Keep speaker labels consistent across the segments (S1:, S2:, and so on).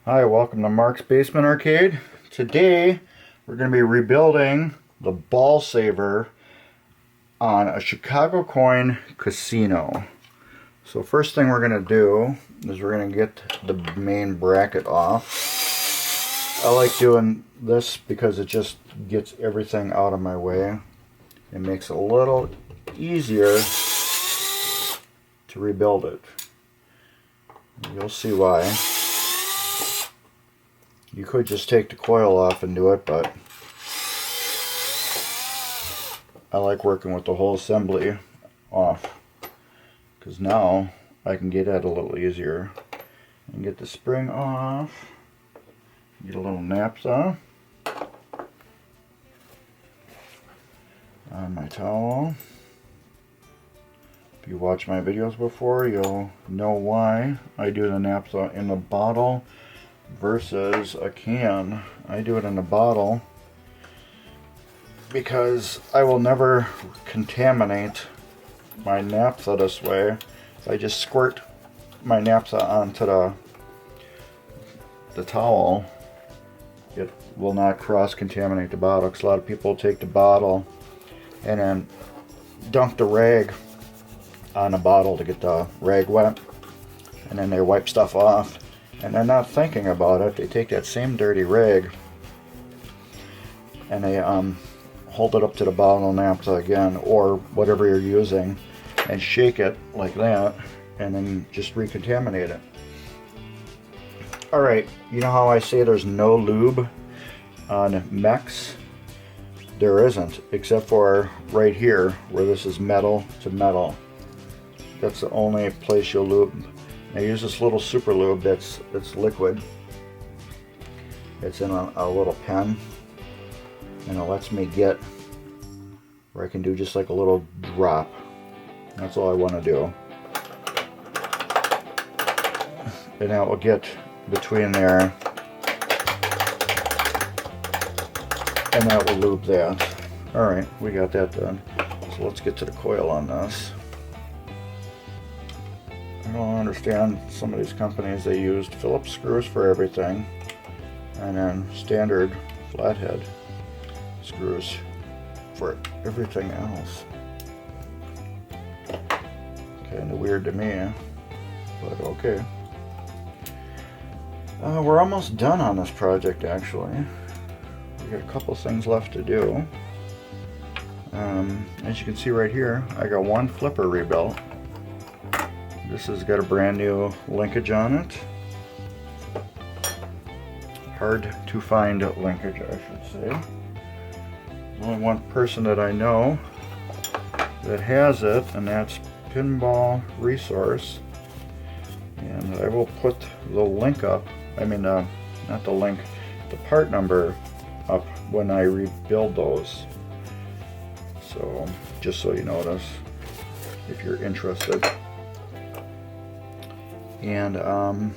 S1: Hi, welcome to Mark's Basement Arcade. Today we're going to be rebuilding the ball saver on a Chicago coin casino. So first thing we're going to do is we're going to get the main bracket off. I like doing this because it just gets everything out of my way. It makes it a little easier to rebuild it. You'll see why. You could just take the coil off and do it, but I like working with the whole assembly off because now I can get at it a little easier and get the spring off, get a little naphtha on my towel. If you watch my videos before, you'll know why I do the naphtha in the bottle versus a can. I do it in a bottle because I will never contaminate my naphtha this way. If I just squirt my naphtha onto the towel, it will not cross-contaminate the bottle, because a lot of people take the bottle and then dunk the rag on the bottle to get the rag wet, and then they wipe stuff off. And they're not thinking about it. They take that same dirty rag and they hold it up to the bottle of naphtha again, or whatever you're using, and shake it like that, and then just recontaminate it. Alright, you know how I say there's no lube on mechs? There isn't, except for right here where this is metal to metal. That's the only place you'll lube. I use this little super lube that's liquid. It's in a little pen, and it lets me get where I can do just like a little drop. That's all I want to do. And that will get between there, and that will lube that. Alright, we got that done. So let's get to the coil on this. I don't understand some of these companies. They used Phillips screws for everything, and then standard flathead screws for everything else. Kind of weird to me, but okay. We're almost done on this project, actually. We got a couple things left to do. As you can see right here, I got one flipper rebuilt. This has got a brand new linkage on it. Hard to find linkage, I should say. There's only one person that I know that has it, and that's Pinball Resource. And I will put the link up, not the link, the part number up when I rebuild those. So, just so you notice, if you're interested. And, oh,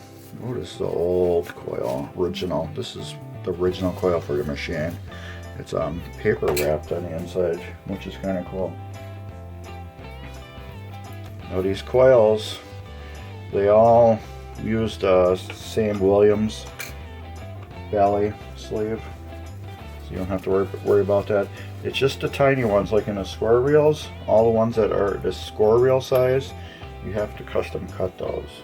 S1: this is the old coil, original. This is the original coil for the machine. It's paper wrapped on the inside, which is kind of cool. Now these coils, they all use the same Williams Valley sleeve, so you don't have to worry about that. It's just the tiny ones, like in the score reels. All the ones that are the score reel size, you have to custom cut those.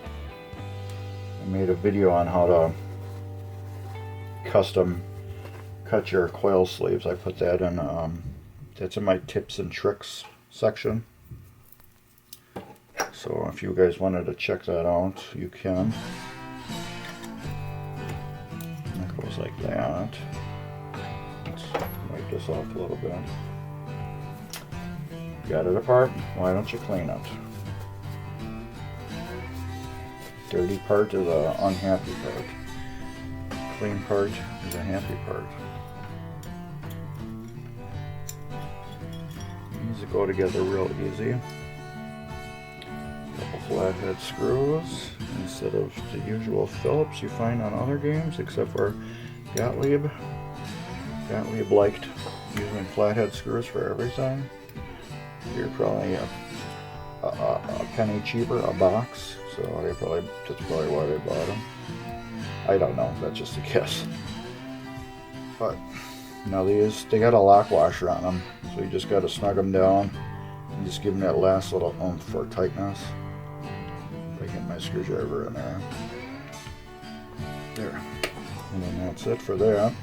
S1: I made a video on how to custom cut your coil sleeves. I put that in, that's in my tips and tricks section. So if you guys wanted to check that out, you can. That goes like that. Let's wipe this off a little bit. Got it apart? Why don't you clean it? Dirty part is the unhappy part. Clean part is a happy part. These will go together real easy. Couple flathead screws instead of the usual Phillips you find on other games, except for Gottlieb. Gottlieb liked using flathead screws for everything. You're probably a penny cheaper a box. So that's probably why they bought them. I don't know, that's just a guess. But now they got a lock washer on them, so you just got to snug them down and just give them that last little oomph for tightness. If I get my screwdriver in there. There. And then that's it for that.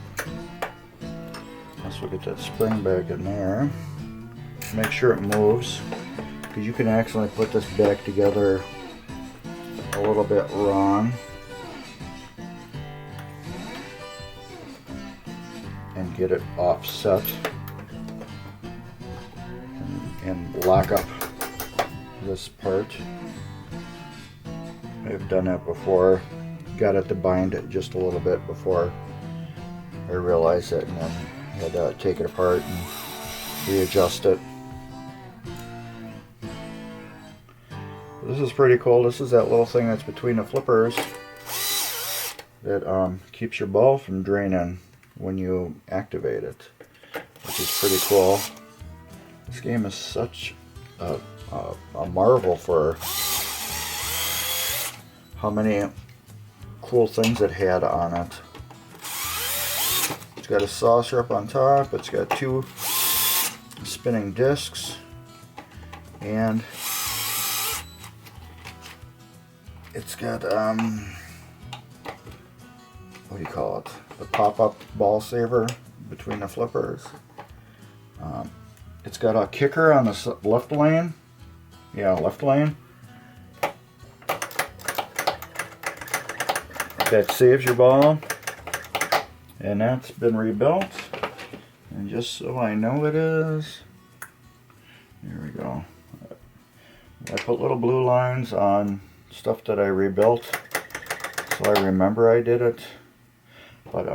S1: Let's look at that spring back in there. Make sure it moves, because you can accidentally put this back together a little bit wrong and get it offset and lock up this part. I've done that before. Got it to bind it just a little bit before I realized it, and then had to take it apart and readjust it. This is pretty cool. This is that little thing that's between the flippers that keeps your ball from draining when you activate it, which is pretty cool. This game is such a marvel for how many cool things it had on it. It's got a saucer up on top, it's got 2 spinning discs, and it's got what do you call it? The pop-up ball saver between the flippers. It's got a kicker on the left lane. Yeah, left lane. That saves your ball. And that's been rebuilt. And just so I know it is, here we go. I put little blue lines on stuff that I rebuilt, so I remember I did it, but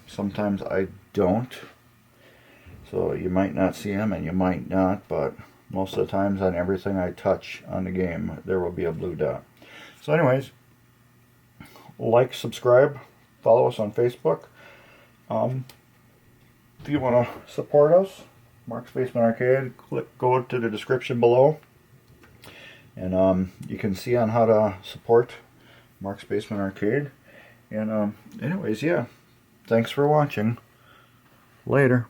S1: sometimes I don't, so you might not see them and you might not, but most of the times on everything I touch on the game there will be a blue dot. So anyways, like, subscribe, follow us on Facebook. If you want to support us, Mark's Basement Arcade, go to the description below. And you can see on how to support Mark's Basement Arcade. And anyways, yeah, thanks for watching. Later.